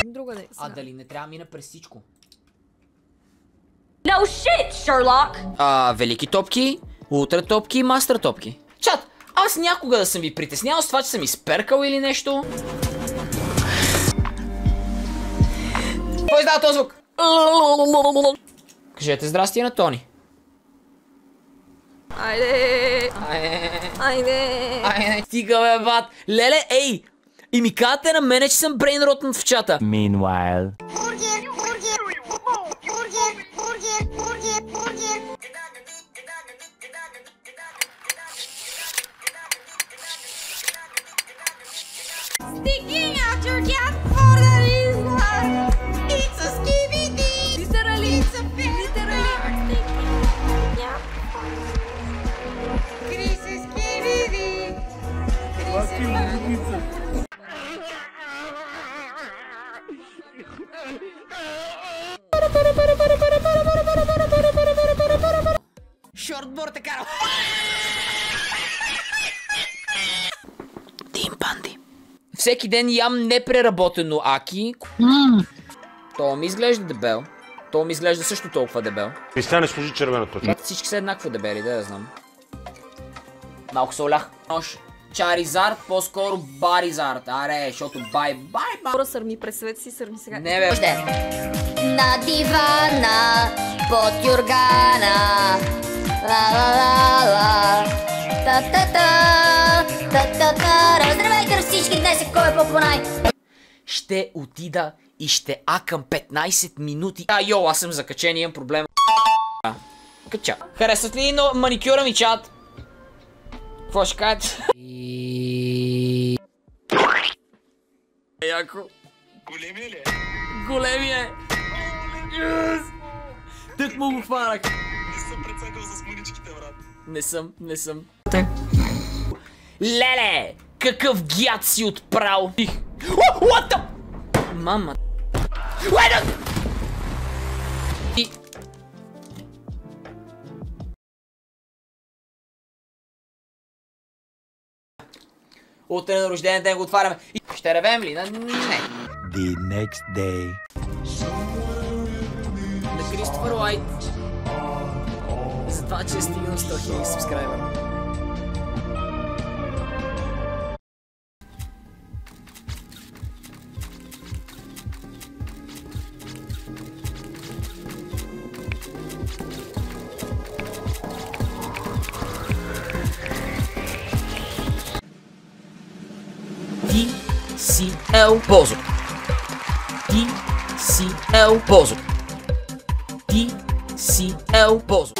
Другаде. А дали не трябва да мина през всичко? No shit, Sherlock! Велики топки, ултра топки и мастер топки. Чат, аз някога да съм ви притеснявал с това, че съм изперкал или нещо? Кой издава този звук? Кажете здрасти на Тони. Айде! Айде! Стига бе, бат! Леле, ей! И ми казвате на мене, че съм брейнротнат в чата. Meanwhile. Sticking out your cat for the reason. It's a skibidi. Literally, it's a pig. Literally. Chris is skibidi. Шортборд е карал. Тим Панди. Всеки ден ям непреработено аки. То ми изглежда дебел. То ми изглежда също толкова дебел. Кристиан, не служи червената точка. Всички са еднакво дебели, да знам. Малко се олях. Нож. Чаризард, по-скоро Баризард. Аре, защото бай. Сърми през света си, сърми сега. Не бе. На дивана, под юргана. Ла-ла-ла-ла. Та-та-та. Та-та-та. Здравейте всички, днес е кой е по-понай. Ще отида и ще акам 15 минути. Йо, аз съм закачен, имам проблем. Кача. Харесват ли маникюра ми, чат? Какво ще кажете? Яко. Големия ли е? Големия е. Тък му го хванах. Не съм прецакал с мъничките, брат. Не съм. Леле! Какъв гяд си отправил? What the? Мама. Утре на рожден ден го отваряме. Ще ревем ли? Не. The next day. На Кристофър Уайт. За това, че е стигнал 100 000 субскрайбъра. DCL Бозо. DCL Бозо. DCL Бозо.